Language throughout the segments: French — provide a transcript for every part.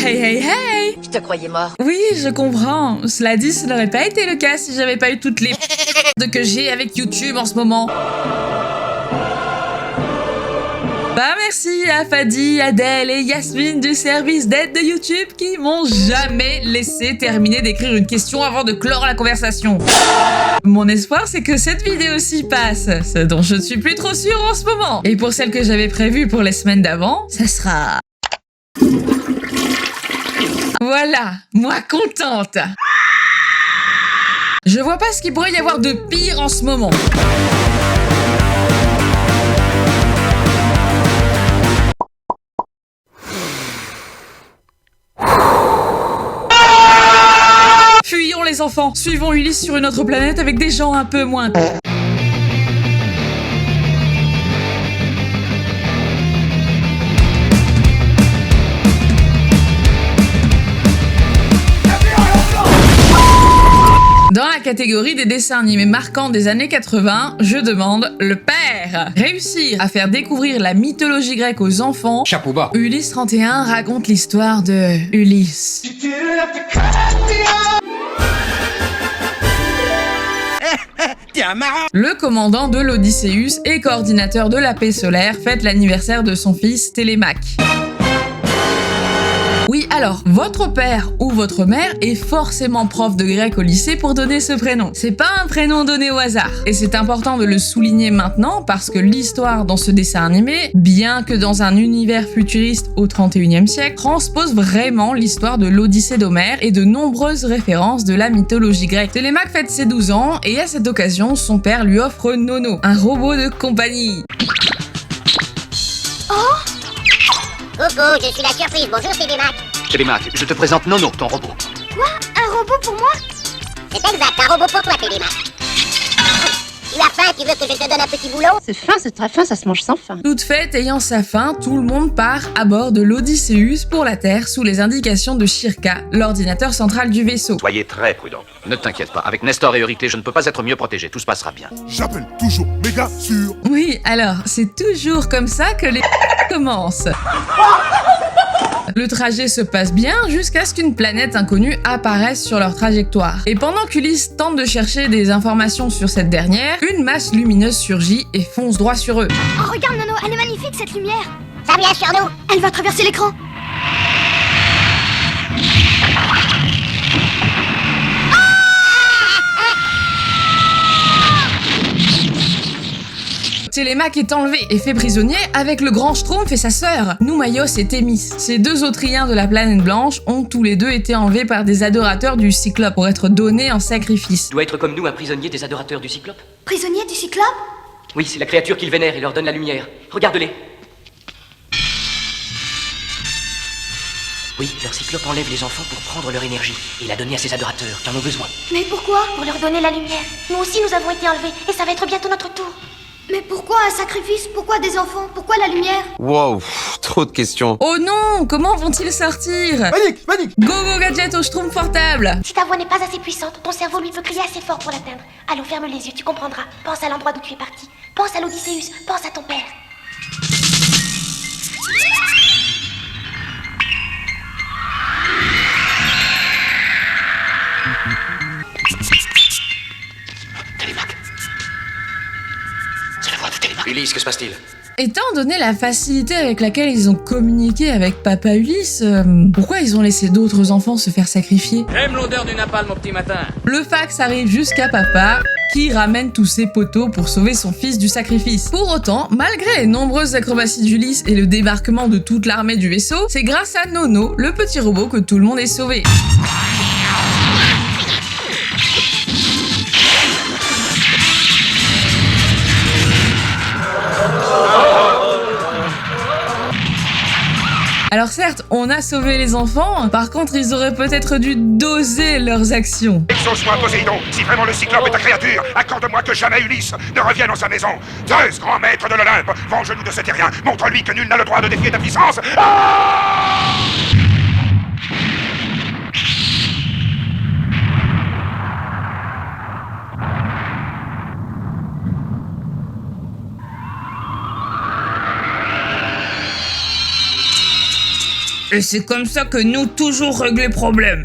Hey hey hey! Je te croyais mort. Oui, je comprends. Cela dit, ce n'aurait pas été le cas si j'avais pas eu toutes les que j'ai avec YouTube en ce moment. Bah merci à Fadi, Adèle et Yasmine du service d'aide de YouTube qui m'ont jamais laissé terminer d'écrire une question avant de clore la conversation. Mon espoir, c'est que cette vidéo-ci passe, ce dont je ne suis plus trop sûre en ce moment. Et pour celle que j'avais prévue pour les semaines d'avant, ça sera... Voilà, moi contente. Je vois pas ce qu'il pourrait y avoir de pire en ce moment. Fuyons les enfants, suivons Ulysse sur une autre planète avec des gens un peu moins... Dans la catégorie des dessins animés marquants des années 80, je demande le père. Réussir à faire découvrir la mythologie grecque aux enfants. Chapeau bas. Ulysse 31 raconte l'histoire de Ulysse. Tiens, marrant. Le commandant de l'Odysseus et coordinateur de la paix solaire fête l'anniversaire de son fils Télémaque. Oui, alors, votre père ou votre mère est forcément prof de grec au lycée pour donner ce prénom. C'est pas un prénom donné au hasard. Et c'est important de le souligner maintenant parce que l'histoire dans ce dessin animé, bien que dans un univers futuriste au 31e siècle, transpose vraiment l'histoire de l'Odyssée d'Homère et de nombreuses références de la mythologie grecque. Télémaque fête ses 12 ans et à cette occasion, son père lui offre Nono, un robot de compagnie. Coucou, je suis la surprise. Bonjour, Télémaque. Télémaque, je te présente Nono, ton robot. Quoi? Un robot pour moi? C'est exact, un robot pour toi, Télémaque. Tu as faim? Tu veux que je te donne un petit boulot? C'est fin, c'est très fin, ça se mange sans faim. Toute fête ayant sa fin, tout le monde part à bord de l'Odysseus pour la Terre sous les indications de Shirka, l'ordinateur central du vaisseau. Soyez très prudent. Ne t'inquiète pas, avec Nestor et Euryclée, je ne peux pas être mieux protégé, tout se passera bien. J'appelle toujours méga sûr. Oui, alors, c'est toujours comme ça que les commencent. Le trajet se passe bien jusqu'à ce qu'une planète inconnue apparaisse sur leur trajectoire. Et pendant qu'Ulysse tente de chercher des informations sur cette dernière, une masse lumineuse surgit et fonce droit sur eux. Oh, regarde, Nono, elle est magnifique, cette lumière. Ça vient sur nous. Elle va traverser l'écran. Télémaque est enlevé et fait prisonnier avec le grand Schtroumpf et sa sœur, Noumaios et Thémis. Ces deux autriens de la planète blanche ont tous les deux été enlevés par des adorateurs du Cyclope pour être donnés en sacrifice. Doit être comme nous, un prisonnier des adorateurs du Cyclope. Prisonnier du Cyclope? Oui, c'est la créature qu'ils vénèrent et leur donne la lumière. Regarde-les. Oui, leur Cyclope enlève les enfants pour prendre leur énergie et la donner à ses adorateurs qui en ont besoin. Mais pourquoi? Pour leur donner la lumière. Nous aussi, nous avons été enlevés et ça va être bientôt notre tour. Mais pourquoi un sacrifice? Pourquoi des enfants? Pourquoi la lumière? Wow, trop de questions. Oh non, comment vont-ils sortir? Panique, panique. Go go gadget au Schtroumpf portable. Si ta voix n'est pas assez puissante, ton cerveau lui peut crier assez fort pour l'atteindre. Allons, ferme les yeux, tu comprendras. Pense à l'endroit d'où tu es parti. Pense à l'Odysseus, pense à ton père. Télémaque. C'est la voix de Télémaque. Ulysse, que se passe-t-il? Étant donné la facilité avec laquelle ils ont communiqué avec Papa Ulysse, pourquoi ils ont laissé d'autres enfants se faire sacrifier? J'aime l'odeur du napalm au petit matin. Le fax arrive jusqu'à Papa, qui ramène tous ses poteaux pour sauver son fils du sacrifice. Pour autant, malgré les nombreuses acrobaties d'Ulysse et le débarquement de toute l'armée du vaisseau, c'est grâce à Nono, le petit robot, que tout le monde est sauvé. Alors certes, on a sauvé les enfants, par contre ils auraient peut-être dû doser leurs actions. Exauce-moi, Poséidon. Si vraiment le Cyclope est ta créature, accorde-moi que jamais Ulysse ne revienne en sa maison. Zeus, grand maître de l'Olympe, venge-nous de ce terrien. Montre-lui que nul n'a le droit de défier ta puissance. Ah! Et c'est comme ça que nous toujours régler problème.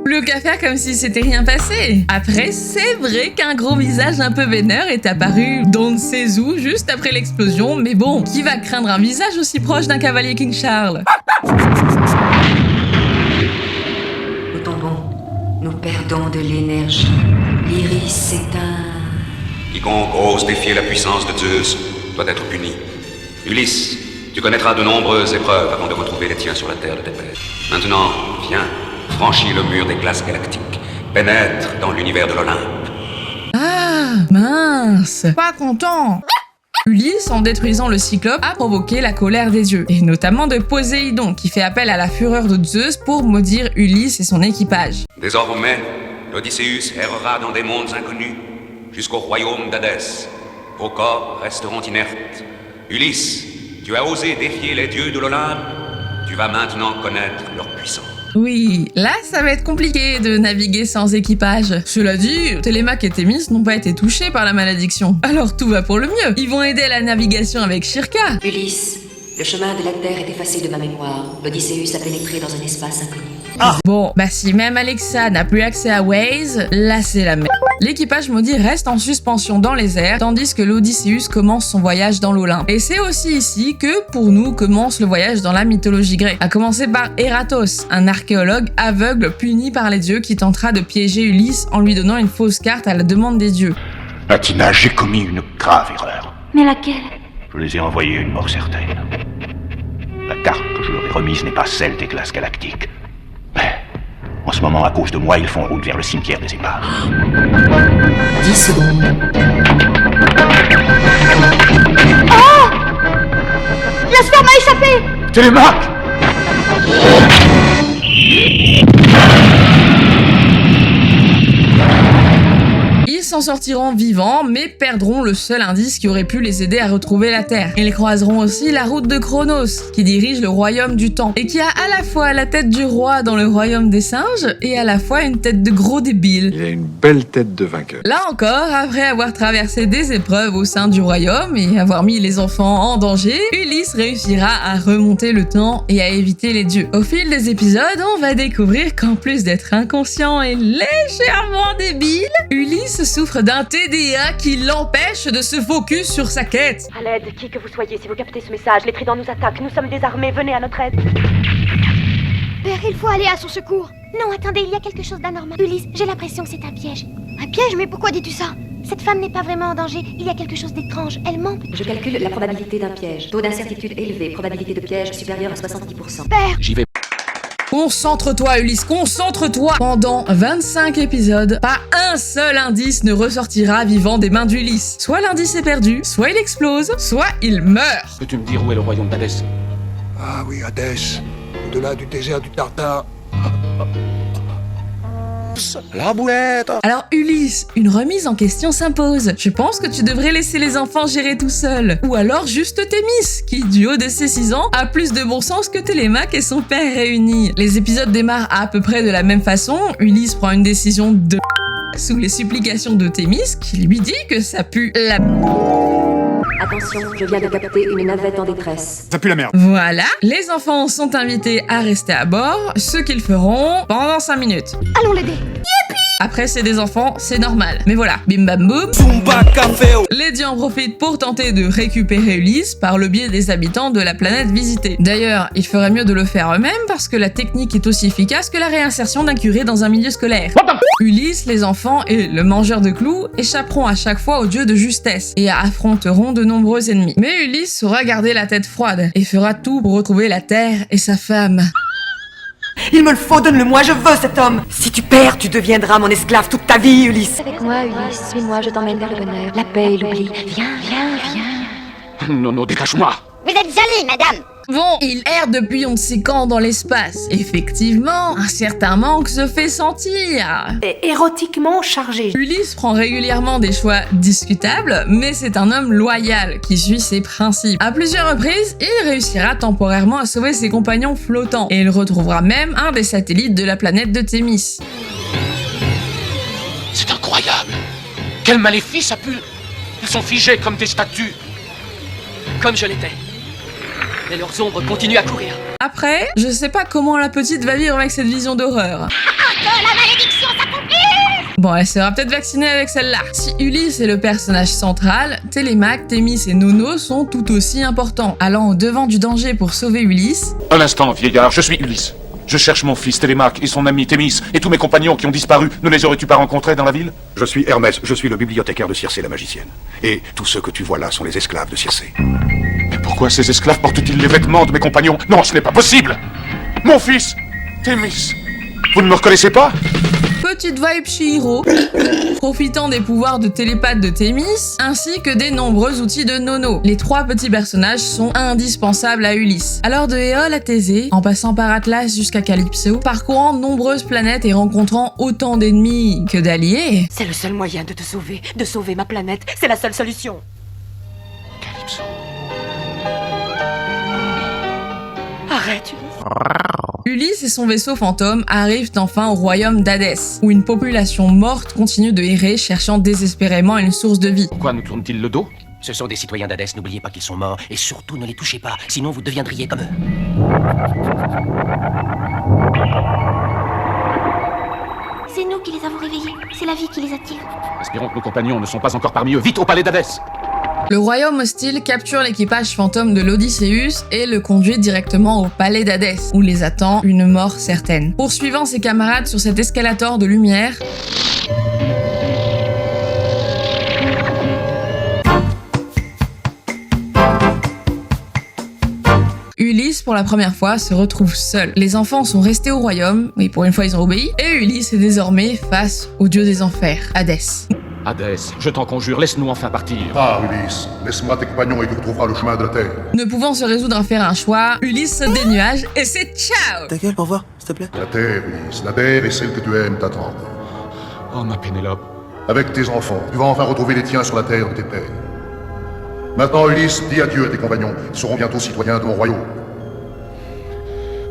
Plus qu'à faire comme si c'était rien passé. Après, c'est vrai qu'un gros visage un peu vénère est apparu d'on ne sait où juste après l'explosion, mais bon, qui va craindre un visage aussi proche d'un cavalier King Charles? Nous tombons, nous perdons de l'énergie. L'iris s'éteint. Quiconque ose défier la puissance de Zeus doit être puni. Ulysse, tu connaîtras de nombreuses épreuves avant de retrouver les tiens sur la terre de tes pères. Maintenant, viens, franchis le mur des glaces galactiques, pénètre dans l'univers de l'Olympe. Ah, mince, pas content. Ulysse, en détruisant le Cyclope, a provoqué la colère des dieux, et notamment de Poséidon, qui fait appel à la fureur de Zeus pour maudire Ulysse et son équipage. Désormais, l'Odysseus errera dans des mondes inconnus, jusqu'au royaume d'Hadès. Vos corps resteront inertes. Ulysse, tu as osé défier les dieux de l'Olympe, tu vas maintenant connaître leur puissance. Oui, là ça va être compliqué de naviguer sans équipage. Cela dit, Télémaque et Thémis n'ont pas été touchés par la malédiction. Alors tout va pour le mieux. Ils vont aider à la navigation avec Shirka. Ulysse, le chemin de la Terre est effacé de ma mémoire. L'Odysseus a pénétré dans un espace inconnu. Bon, bah si même Alexa n'a plus accès à Waze, là c'est la merde. L'équipage maudit reste en suspension dans les airs, tandis que l'Odysseus commence son voyage dans l'Olympe. Et c'est aussi ici que, pour nous, commence le voyage dans la mythologie grecque. À commencer par Eratos, un archéologue aveugle puni par les dieux qui tentera de piéger Ulysse en lui donnant une fausse carte à la demande des dieux. Athina, j'ai commis une grave erreur. Mais laquelle? Je les ai envoyés une mort certaine. La carte que je leur ai remise n'est pas celle des glaces galactiques. Mais, en ce moment, à cause de moi, ils font route vers le cimetière des épaves. 10 secondes. Oh! La sphère m'a échappé! Télémaque! Ils s'en sortiront vivants, mais perdront le seul indice qui aurait pu les aider à retrouver la Terre. Ils croiseront aussi la route de Chronos, qui dirige le royaume du temps, et qui a à la fois la tête du roi dans le royaume des singes, et à la fois une tête de gros débile. Il a une belle tête de vainqueur. Là encore, après avoir traversé des épreuves au sein du royaume et avoir mis les enfants en danger, Ulysse réussira à remonter le temps et à éviter les dieux. Au fil des épisodes, on va découvrir qu'en plus d'être inconscient et légèrement débile, Ulysse souffre d'un TDA qui l'empêche de se focus sur sa quête. À l'aide, qui que vous soyez, si vous captez ce message, les tridents nous attaquent, nous sommes désarmés, venez à notre aide. Père, il faut aller à son secours. Non, attendez, il y a quelque chose d'anormal. Ulysse, j'ai l'impression que c'est un piège. Un piège? Mais pourquoi dis-tu ça? Cette femme n'est pas vraiment en danger, il y a quelque chose d'étrange, elle ment. Je calcule la probabilité d'un piège. Taux d'incertitude élevé, probabilité de piège supérieure à 70%. Père! J'y vais. Concentre-toi, Ulysse, concentre-toi! Pendant 25 épisodes, pas un seul indice ne ressortira vivant des mains d'Ulysse. Soit l'indice est perdu, soit il explose, soit il meurt. Peux-tu me dire où est le royaume d'Hadès? Ah oui, Hadès, au-delà du désert du Tartare. La boulette. Alors Ulysse, une remise en question s'impose. Je pense que tu devrais laisser les enfants gérer tout seuls. Ou alors juste Thémis, qui du haut de ses 6 ans a plus de bon sens que Télémaque et son père réunis. Les épisodes démarrent à peu près de la même façon. Ulysse prend une décision de sous les supplications de Thémis, qui lui dit que ça pue la... Attention, je viens de capter une navette en détresse. Ça pue la merde. Voilà, les enfants sont invités à rester à bord, ce qu'ils feront pendant 5 minutes. Allons l'aider. Après, c'est des enfants, c'est normal. Mais voilà, bim bam boum. Les dieux en profitent pour tenter de récupérer Ulysse par le biais des habitants de la planète visitée. D'ailleurs, il ferait mieux de le faire eux-mêmes parce que la technique est aussi efficace que la réinsertion d'un curé dans un milieu scolaire. Ulysse, les enfants et le mangeur de clous échapperont à chaque fois au dieu de justesse et affronteront de nombreux ennemis. Mais Ulysse saura garder la tête froide et fera tout pour retrouver la Terre et sa femme. Il me le faut, donne-le-moi, je veux cet homme. Si tu perds, tu deviendras mon esclave toute ta vie, Ulysse. Avec moi, Ulysse, suis-moi, je t'emmène vers le bonheur, la paix et l'oubli. Viens, viens, viens. Non, dégage-moi. Vous êtes jolie, madame. Bon, il erre depuis on ne sait quand dans l'espace. Effectivement, un certain manque se fait sentir. Érotiquement chargé. Ulysse prend régulièrement des choix discutables, mais c'est un homme loyal qui suit ses principes. À plusieurs reprises, il réussira temporairement à sauver ses compagnons flottants, et il retrouvera même un des satellites de la planète de Thémis. C'est incroyable. Quel maléfice a pu... Ils sont figés comme des statues. Comme je l'étais. Et leurs ombres continuent à courir. Après, je sais pas comment la petite va vivre avec cette vision d'horreur. Que la malédiction s'accomplisse! Bon, elle sera peut-être vaccinée avec celle-là. Si Ulysse est le personnage central, Télémaque, Thémis et Nono sont tout aussi importants, allant au devant du danger pour sauver Ulysse. Un instant, vieillard, je suis Ulysse. Je cherche mon fils Télémaque et son ami Thémis, et tous mes compagnons qui ont disparu. Ne les aurais-tu pas rencontrés dans la ville? Je suis Hermès, je suis le bibliothécaire de Circé la magicienne. Et tous ceux que tu vois là sont les esclaves de Circé. Mais pourquoi ces esclaves portent-ils les vêtements de mes compagnons? Non, ce n'est pas possible! Mon fils Thémis! Vous ne me reconnaissez pas? Petite vibe Chihiro, profitant des pouvoirs de télépathe de Thémis, ainsi que des nombreux outils de Nono. Les trois petits personnages sont indispensables à Ulysse. Alors de Éole à Thésée, en passant par Atlas jusqu'à Calypso, parcourant de nombreuses planètes et rencontrant autant d'ennemis que d'alliés... C'est le seul moyen de te sauver, de sauver ma planète. C'est la seule solution. Calypso... Arrête, Ulysse et son vaisseau fantôme arrivent enfin au royaume d'Hadès, où une population morte continue de errer cherchant désespérément une source de vie. Pourquoi nous tournent-ils le dos? Ce sont des citoyens d'Hadès, n'oubliez pas qu'ils sont morts, et surtout ne les touchez pas, sinon vous deviendriez comme eux. C'est nous qui les avons réveillés. C'est la vie qui les attire. Espérons que nos compagnons ne sont pas encore parmi eux. Vite au palais d'Hadès! Le royaume hostile capture l'équipage fantôme de l'Odysseus et le conduit directement au palais d'Hadès, où les attend une mort certaine. Poursuivant ses camarades sur cet escalator de lumière... Ulysse, pour la première fois, se retrouve seul. Les enfants sont restés au royaume, oui, pour une fois ils ont obéi, et Ulysse est désormais face au dieu des enfers, Hadès. Hadès, je t'en conjure, laisse-nous enfin partir. Ah, Ulysse, laisse-moi tes compagnons et tu retrouveras le chemin de la terre. Ne pouvant se résoudre à faire un choix, Ulysse saute des nuages et c'est ciao! Ta gueule pour voir, s'il te plaît. La terre, Ulysse, la terre et celle que tu aimes t'attendent. Oh, ma Pénélope. Avec tes enfants, tu vas enfin retrouver les tiens sur la terre de tes pères. Maintenant, Ulysse, dis adieu à tes compagnons. Ils seront bientôt citoyens de mon royaume.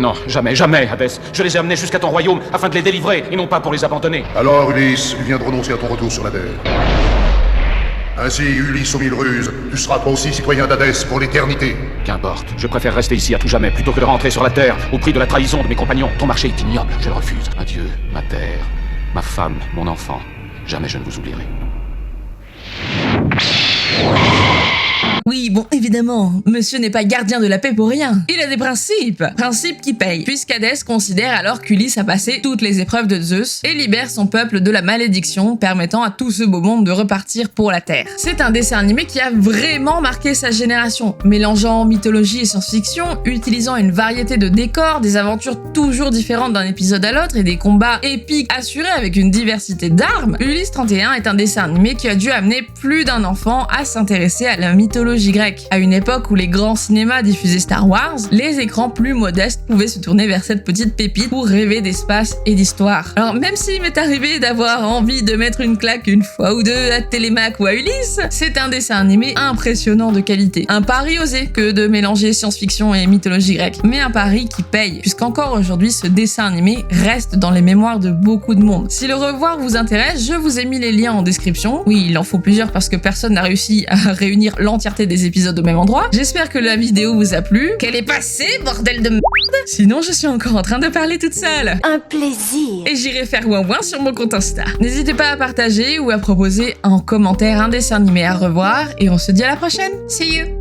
Non, jamais, jamais, Hadès. Je les ai amenés jusqu'à ton royaume afin de les délivrer et non pas pour les abandonner. Alors, Ulysse, tu viens de renoncer à ton retour sur la terre. Ainsi, Ulysse aux mille ruses, tu seras toi aussi citoyen d'Hadès pour l'éternité. Qu'importe, je préfère rester ici à tout jamais plutôt que de rentrer sur la terre au prix de la trahison de mes compagnons. Ton marché est ignoble, je le refuse. Adieu, ma terre, ma femme, mon enfant. Jamais je ne vous oublierai. Oui, bon, évidemment, monsieur n'est pas gardien de la paix pour rien. Il a des principes. Principes qui payent, puisqu'Hadès considère alors qu'Ulysse a passé toutes les épreuves de Zeus et libère son peuple de la malédiction, permettant à tout ce beau monde de repartir pour la Terre. C'est un dessin animé qui a vraiment marqué sa génération, mélangeant mythologie et science-fiction, utilisant une variété de décors, des aventures toujours différentes d'un épisode à l'autre et des combats épiques assurés avec une diversité d'armes. Ulysse 31 est un dessin animé qui a dû amener plus d'un enfant à s'intéresser à la mythologie grecque. À une époque où les grands cinémas diffusaient Star Wars, les écrans plus modestes pouvaient se tourner vers cette petite pépite pour rêver d'espace et d'histoire. Alors même s'il m'est arrivé d'avoir envie de mettre une claque une fois ou deux à Télémaque ou à Ulysse, c'est un dessin animé impressionnant de qualité. Un pari osé que de mélanger science-fiction et mythologie grecque, mais un pari qui paye, puisqu'encore aujourd'hui ce dessin animé reste dans les mémoires de beaucoup de monde. Si le revoir vous intéresse, je vous ai mis les liens en description. Oui, il en faut plusieurs parce que personne n'a réussi à réunir l'entièreté des épisodes au même endroit. J'espère que la vidéo vous a plu, qu'elle est passée, bordel de merde. Sinon, je suis encore en train de parler toute seule. Un plaisir. Et j'irai faire ouin sur mon compte Insta. N'hésitez pas à partager ou à proposer en commentaire un dessin animé à revoir et on se dit à la prochaine. See you.